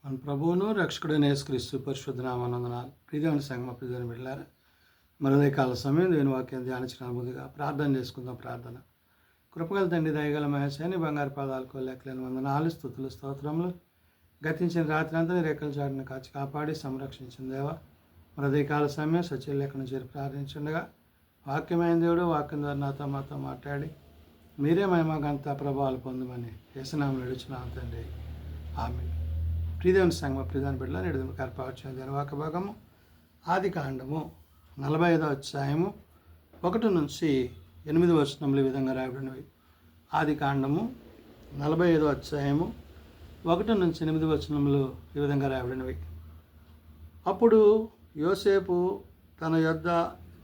మన ప్రభువును రక్షకుడైన యేసుక్రీస్తు పరిశుద్ధ నామనందనాలు. ప్రియదేవుని సంగమ ప్రియదేవుని బిడ్డలారా, మరొక కాల సమయం దేవుని వాక్యం ధ్యానించడానికి ముందుగా ప్రార్థన చేసుకుందాం. ప్రార్థన. కృపగల తండ్రి, దయగల మహేశాని బంగారు పాదాలకు లెక్కలేని వందనాలు, స్తుతులు, స్తోత్రములు. గతించిన రాత్రి అంతా రేఖల చాటును కాచి కాపాడి సంరక్షించిన దేవా, మరొక కాల సమయం సత్య లేఖను చేరి ప్రార్థించుండగా వాక్యమైన దేవుడు వాక్యం ద్వారా నాతో మాతో మాట్లాడి మీరే మహిమగంత ప్రభావాలు పొందమని యేసునామములో అడుగుచున్నాను తండ్రి. ఆమేన్. ప్రియదేవుని సంగమ ప్రియదేవుని బిడ్డల నేడు కర్పవచ్చిన దేని వాక్య భాగము ఆది కాండము 45వ అధ్యాయము 1 నుంచి 8 వచనములు ఈ విధంగా రాయబడినవి. ఆది కాండము 45వ అధ్యాయము 1 నుంచి 8 వచనములు ఈ విధంగా రాయబడినవి. అప్పుడు యోసేపు తన యొద్ద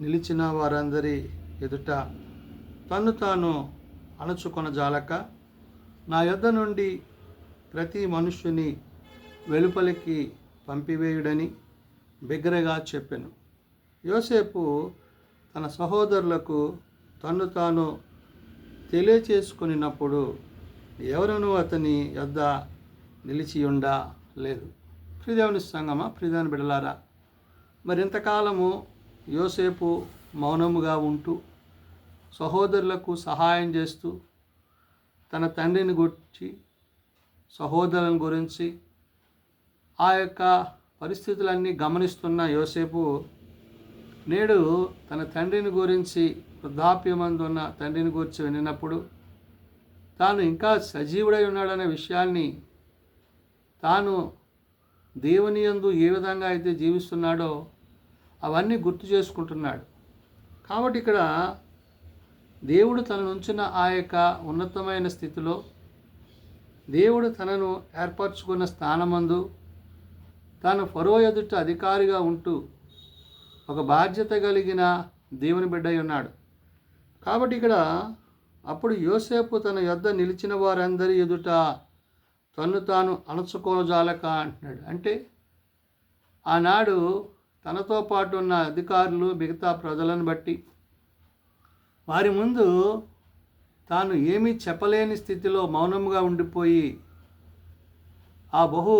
నిలిచిన వారందరి ఎదుట తన్ను తాను అణచుకొన జాలక, నా యొద్ద నుండి ప్రతి మనుష్యుని వెలుపలికి పంపివేయుడని బిగ్గరగా చెప్పెను. యోసేపు తన సహోదరులకు తన్ను తాను తెలియచేసుకున్నప్పుడు ఎవరునూ అతని యొద్ద నిలిచి లేదు. ప్రియదేవుని సంగమా ప్రియదేవుని బిడలారా, మరింతకాలము యోసేపు మౌనముగా ఉంటూ సహోదరులకు సహాయం చేస్తూ తన తండ్రిని గురించి సహోదరుల గురించి ఆ యొక్క పరిస్థితులన్నీ గమనిస్తున్న యోసేపు నేడు తన తండ్రిని గురించి, వృద్ధాప్యమందున్న తండ్రిని గురించి వినినప్పుడు తాను ఇంకా సజీవుడై ఉన్నాడనే విషయాన్ని, తాను దేవుని యందు ఏ విధంగా అయితే జీవిస్తున్నాడో అవన్నీ గుర్తు చేసుకుంటున్నాడు. కాబట్టి ఇక్కడ దేవుడు తనను ఉంచిన ఆ యొక్క ఉన్నతమైన స్థితిలో, దేవుడు తనను ఏర్పరచుకున్న స్థానమందు తాను ఫరో ఎదుట అధికారిగా ఉంటూ ఒక బాధ్యత కలిగిన దేవుని బిడ్డ ఉన్నాడు. కాబట్టి ఇక్కడ అప్పుడు యోసేపు తన యొద్ద నిలిచిన వారందరి ఎదుట తన్ను తాను అణచుకోజాలక అంటున్నాడు. అంటే ఆనాడు తనతో పాటు ఉన్న అధికారులు మిగతా ప్రజలను బట్టి వారి ముందు తాను ఏమీ చెప్పలేని స్థితిలో మౌనంగా ఉండిపోయి ఆ బహు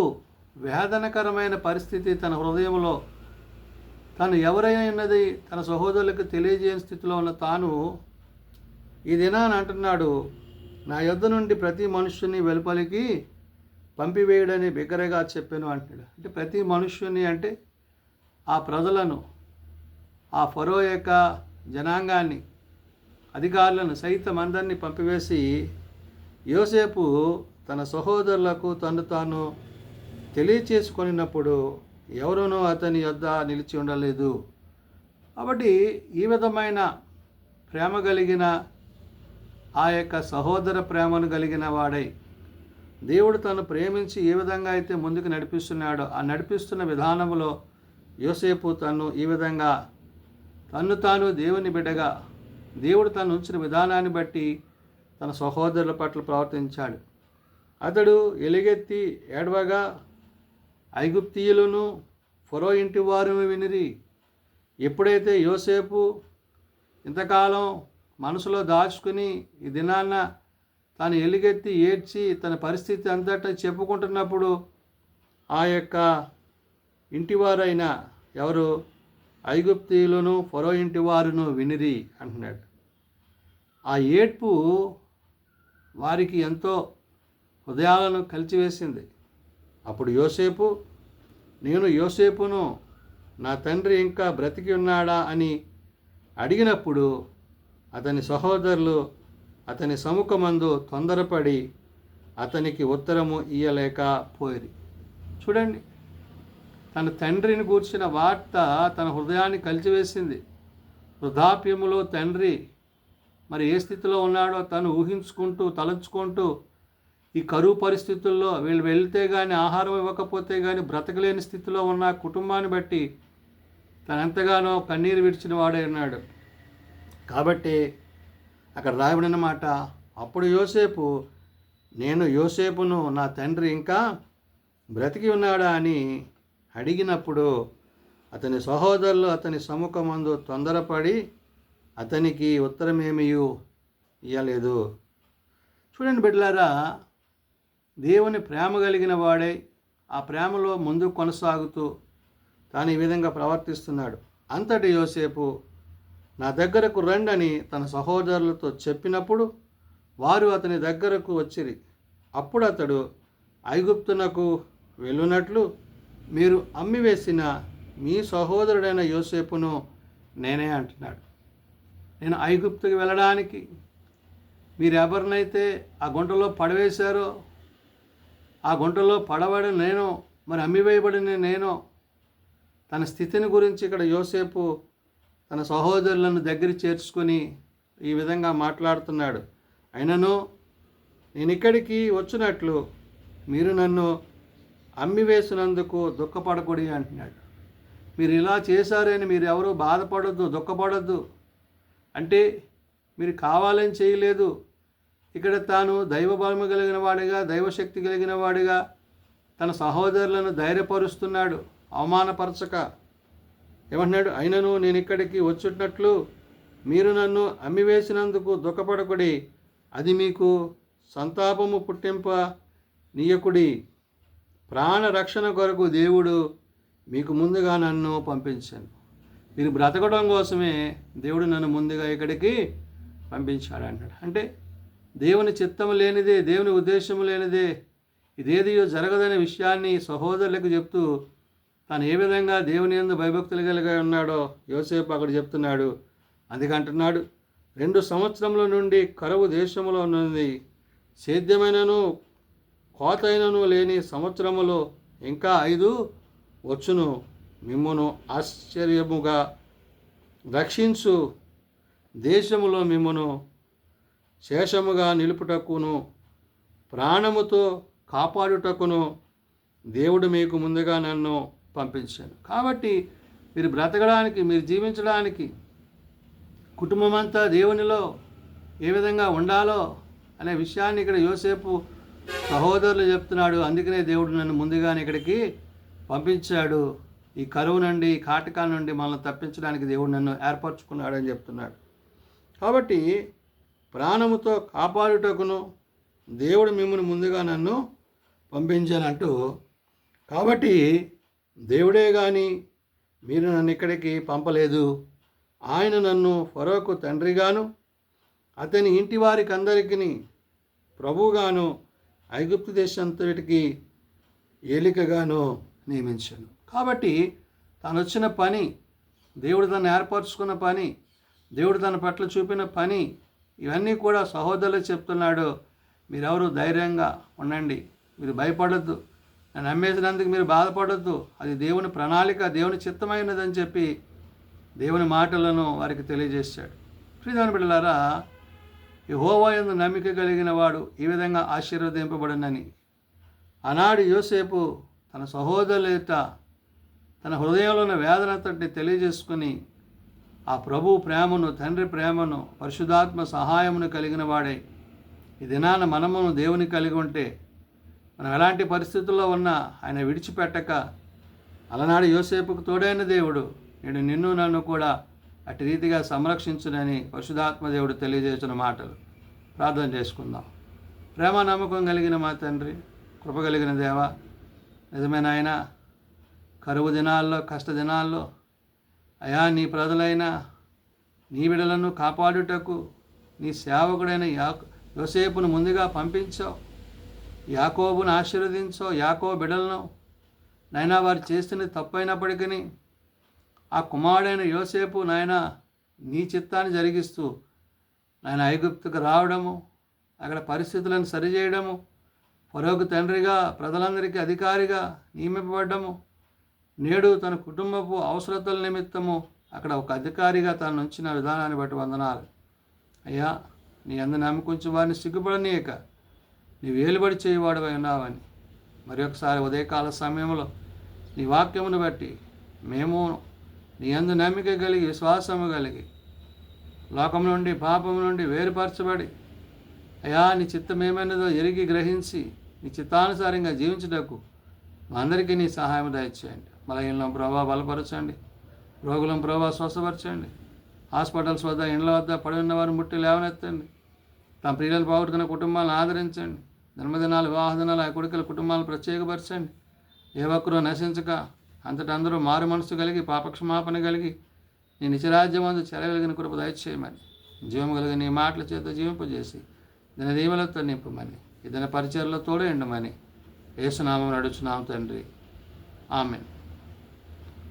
వేదనకరమైన పరిస్థితి తన హృదయంలో తను ఎవరైనది తన సహోదరులకు తెలియజేయని స్థితిలో ఉన్న తాను ఈ దినాన అంటున్నాడు, నా యొద్ద నుండి ప్రతి మనుష్యుని వెలుపలికి పంపివేయడని బిగ్గరగా చెప్పాను అంటున్నాడు. అంటే ప్రతి మనుష్యుని అంటే ఆ ప్రజలను, ఆ ఫరో యొక్క జనాంగాన్ని, అధికారులను సైతం అందరినీ పంపివేసి యోసేపు తన సహోదరులకు తను తాను తెలియచేసుకొనినప్పుడు ఎవరునూ అతని యొద్ద నిలిచి ఉండలేదు. కాబట్టి ఈ విధమైన ప్రేమ కలిగిన ఆ యొక్క సహోదర ప్రేమను కలిగిన వాడై దేవుడు తను ప్రేమించి ఏ విధంగా అయితే ముందుకు నడిపిస్తున్నాడో ఆ నడిపిస్తున్న విధానంలో యోసేపు తను ఈ విధంగా తన్ను తాను దేవుని బిడ్డగా, దేవుడు తను ఉంచిన విధానాన్ని బట్టి తన సహోదరుల పట్ల ప్రవర్తించాడు. అతడు ఎలుగెత్తి ఏడవగా ఐగుప్తీయులను ఫరో ఇంటి వారు వినిరి. ఎప్పుడైతే యోసేపు ఇంతకాలం మనసులో దాచుకుని ఈ దినాన్న తాను ఎలుగెత్తి ఏడ్చి తన పరిస్థితి అంతటా చెప్పుకుంటున్నప్పుడు ఆ యొక్క ఇంటివారైన ఎవరు ఐగుప్తీయులను ఫరో ఇంటి వారును వినిరి అంటున్నాడు. ఆ ఏడ్పు వారికి ఎంతో హృదయాలను కలిచివేసింది. అప్పుడు యోసేపు, నేను యోసేపును, నా తండ్రి ఇంకా బ్రతికి ఉన్నాడా అని అడిగినప్పుడు అతని సహోదరులు అతని సముఖమందు తొందరపడి అతనికి ఉత్తరము ఇయ్యలేకపోయిరి. చూడండి, తన తండ్రిని గూర్చిన వార్త తన హృదయాన్ని కలిచివేసింది. వృద్ధాప్యములో తండ్రి మరి ఏ స్థితిలో ఉన్నాడో తను ఊహించుకుంటూ తలంచుకుంటూ ఈ కరువు పరిస్థితుల్లో వీళ్ళు వెళ్తే కానీ ఆహారం ఇవ్వకపోతే కానీ బ్రతకలేని స్థితిలో ఉన్న కుటుంబాన్ని బట్టి తను ఎంతగానో కన్నీరు విడిచిన వాడే ఉన్నాడు. కాబట్టి అక్కడ రాయబడిన మాట, అప్పుడు యోసేపు, నేను యోసేపును, నా తండ్రి ఇంకా బ్రతికి ఉన్నాడా అని అడిగినప్పుడు అతని సహోదరులు అతని సముఖమందు తొందరపడి అతనికి ఉత్తరమేమీ ఇయ్యలేదు. చూడండి బిడ్డలారా, దేవుని ప్రేమ కలిగిన వాడై ఆ ప్రేమలో ముందుకు కొనసాగుతూ తాను ఈ విధంగా ప్రవర్తిస్తున్నాడు. అంతటి యోసేపు నా దగ్గరకు రండని తన సహోదరులతో చెప్పినప్పుడు వారు అతని దగ్గరకు వచ్చిరి. అప్పుడు అతడు ఐగుప్తునకు వెళ్ళునట్లు మీరు అమ్మివేసిన మీ సహోదరుడైన యోసేపును నేనే అంటున్నాడు. నేను ఐగుప్తుకి వెళ్ళడానికి మీరు ఎవరినైతే ఆ గుంటలో పడవేశారో ఆ గుంటలో పడబడిన నేను, మరి అమ్మివేయబడిన నేను, తన స్థితిని గురించి ఇక్కడ యోసేపు తన సహోదరులను దగ్గర చేర్చుకొని ఈ విధంగా మాట్లాడుతున్నాడు. అయినను నేను ఇక్కడికి వచ్చినట్లు మీరు నన్ను అమ్మివేసినందుకు దుఃఖపడకూడదు అంటున్నాడు. మీరు ఇలా చేశారని మీరు ఎవరు బాధపడొద్దు, దుఃఖపడొద్దు. అంటే మీరు కావాలని చేయలేదు. ఇక్కడ తాను దైవ బలము కలిగిన వాడిగా, దైవశక్తి కలిగిన వాడిగా తన సహోదరులను ధైర్యపరుస్తున్నాడు, అవమానపరచక. ఏమంటున్నాడు? అయినను నేను ఇక్కడికి వచ్చున్నట్లు మీరు నన్ను అమ్మివేసినందుకు దుఃఖపడకుడి, అది మీకు సంతాపము పుట్టింప నీయకుడి. ప్రాణరక్షణ కొరకు దేవుడు మీకు ముందుగా నన్ను పంపించాను. మీరు బ్రతకడం కోసమే దేవుడు నన్ను ముందుగా ఇక్కడికి పంపించాడు అంటాడు. అంటే దేవుని చిత్తము లేనిదే, దేవుని ఉద్దేశము లేనిదే ఇదేదియో జరగదనే విషయాన్ని సహోదరులకు చెప్తూ తాను ఏ విధంగా దేవుని యందు భయభక్తులు కలిగి ఉన్నాడో యోసేపు అక్కడ చెప్తున్నాడు. అందుకంటున్నాడు, 2 సంవత్సరముల నుండి కరువు దేశంలో ఉన్నది, సేద్యమైనను కోతైనను లేని సంవత్సరములో ఇంకా 5 వచ్చును. మిమ్మును ఆశ్చర్యముగా రక్షించు దేశములో మిమ్మును శేషముగా నిలుపుటకును ప్రాణముతో కాపాడుటకును దేవుడు మీకు ముందుగా నన్ను పంపించాను. కాబట్టి మీరు బ్రతకడానికి, మీరు జీవించడానికి, కుటుంబం అంతా దేవునిలో ఏ విధంగా ఉండాలో అనే విషయాన్ని ఇక్కడ యోసేపు సహోదరులు చెప్తున్నాడు. అందుకనే దేవుడు నన్ను ముందుగానే ఇక్కడికి పంపించాడు. ఈ కరువు నుండి, కాటకాల నుండి మనల్ని తప్పించడానికి దేవుడు నన్ను ఏర్పరచుకున్నాడని చెప్తున్నాడు. కాబట్టి ప్రాణముతో కాపాడుటకును దేవుడు మిమ్మల్ని ముందుగా నన్ను పంపించానంటూ, కాబట్టి దేవుడే కానీ మీరు నన్ను ఇక్కడికి పంపలేదు. ఆయన నన్ను ఫరోకు తండ్రిగాను అతని ఇంటి వారికి అందరికీ ప్రభువుగాను ఐగుప్తు దేశంతటికి ఏలికగాను నియమించాను. కాబట్టి తాను వచ్చిన పని, దేవుడు తను ఏర్పరచుకున్న పని, దేవుడు తన పట్ల చూపిన పని, ఇవన్నీ కూడా సహోదరులు చెప్తున్నాడు. మీరెవరు ధైర్యంగా ఉండండి, మీరు భయపడొద్దు, నన్ను నమ్మేసినందుకు మీరు బాధపడొద్దు, అది దేవుని ప్రణాళిక, దేవుని చిత్తమైనదని చెప్పి దేవుని మాటలను వారికి తెలియజేశాడు. ప్రియమైన బిడ్డలారా, యెహోవా యందు నమ్మిక కలిగిన వాడు ఈ విధంగా ఆశీర్వదింపబడునని ఆనాడు యోసేపు తన సహోదరుల ఎదుట తన హృదయంలో ఉన్న వేదనతోటి తెలియజేసుకుని ఆ ప్రభు ప్రేమను, తండ్రి ప్రేమను, పరిశుద్ధాత్మ సహాయమును కలిగిన వాడే ఈ దినాన మనమును దేవుని కలిగి ఉంటే మనం ఎలాంటి పరిస్థితుల్లో ఉన్నా ఆయన విడిచిపెట్టక అలనాడు యోసేపుకు తోడైన దేవుడు నేడు నిన్ను నన్ను కూడా అటు రీతిగా సంరక్షించునని పరిశుద్ధాత్మ దేవుడు తెలియజేసిన మాటలు. ప్రార్థన చేసుకుందాం. ప్రేమ నమ్మకం కలిగిన మా తండ్రి, కృప కలిగిన దేవ, నిజమైన ఆయన కరువు దినాల్లో, కష్ట దినాల్లో అయా నీ ప్రజలైన నీ బిడ్డలను కాపాడుటకు నీ సేవకుడైన యోసేపును ముందుగా పంపించావు. యాకోబును ఆశీర్వదించావు, యాకోబు బిడ్డలను నాయనా వారు చేస్తున్నది తప్పైనప్పటికీ ఆ కుమారుడైన యోసేపు నాయన నీ చిత్తాన్ని జరిగిస్తూ నాయన ఐగుప్తుకు రావడము, అక్కడ పరిస్థితులను సరిచేయడము, ఫరోకు తండ్రిగా ప్రజలందరికీ అధికారిగా నియమింపబడ్డము, నేడు తన కుటుంబపు అవసరతల నిమిత్తము అక్కడ ఒక అధికారిగా తను ఉంచిన విధానాన్ని బట్టి వందనాలు. అయ్యా నీ అందు నమ్ముకుంచి వారిని సిగ్గుపడనీయక నీ వేలుబడి చేయవాడువై ఉన్నావని మరి ఒకసారి ఉదయకాల సమయంలో నీ వాక్యమును బట్టి మేము నీ అందు నమ్మిక కలిగి, విశ్వాసము కలిగి, లోకం నుండి, పాపం నుండి వేరుపరచబడి అయా నీ చిత్తం ఏమైనదో ఎరిగి గ్రహించి నీ చిత్తానుసారంగా జీవించుటకు మా అందరికీ నీ సహాయం దయచేయండి. బలహీనం ప్రభావ బలపరచండి, రోగులను ప్రభావ స్వస్థపరచండి, హాస్పిటల్స్ వద్ద, ఇండ్ల వద్ద పడి ఉన్నవారు ముట్టి లేవనెత్తండి, తమ ప్రియులను పోగొట్టుకున్న కుటుంబాలను ఆదరించండి, జన్మదినాలు, వివాహ దినాలు ఆ కొడుకుల కుటుంబాలను ప్రత్యేకపరచండి. ఏ ఒక్కరూ నశించక అంతటా అందరూ మారు మనసు కలిగి పాపక్షమాపణ కలిగి నీ నిత్యరాజ్యమందు చెరగలిగిన కృప దయచేయమని, జీవము కలిగిన నీ మాటల చేత జీవింపజేసి దిన దీవెలతో నింపమని, ఇదన పరిచర్లో తోడు ఎండమని యేసునామం నడుచున్నాం తండ్రి, ఆమెన్.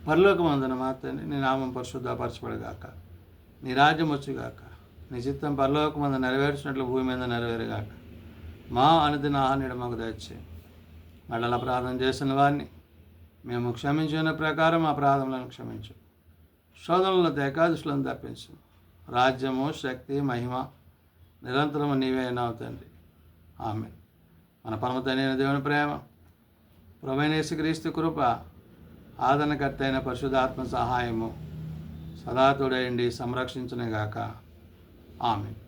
పరలోకమందున మా తండ్రి, నీ నామం పరిశుద్ధపరచబడుగాక, నీ రాజ్యం వచ్చుగాక, నీ చిత్తం పరలోకమందు నెరవేర్చినట్లు భూమి మీద నెరవేరుగాక. మా అనుదిన ఆహార్యం మాకు దయచేయి. మళ్ళీ ప్రార్థన చేసిన వారిని మేము క్షమించిన ప్రకారం మా ప్రార్థనలను క్షమించు. శోధనలను ఏకాదశులను తప్పించు. రాజ్యము, శక్తి, మహిమ నిరంతరము నీవే అయినావు తండ్రి, ఆమెన్. మన పరమ తండ్రి అయిన దేవుని ప్రేమ, ప్రభువైన యేసుక్రీస్తు కృప, ఆదరణకర్త అయిన పరిశుద్ధాత్మ సహాయము సదా తోడయండి సంరక్షించునుగాక, ఆమెన్.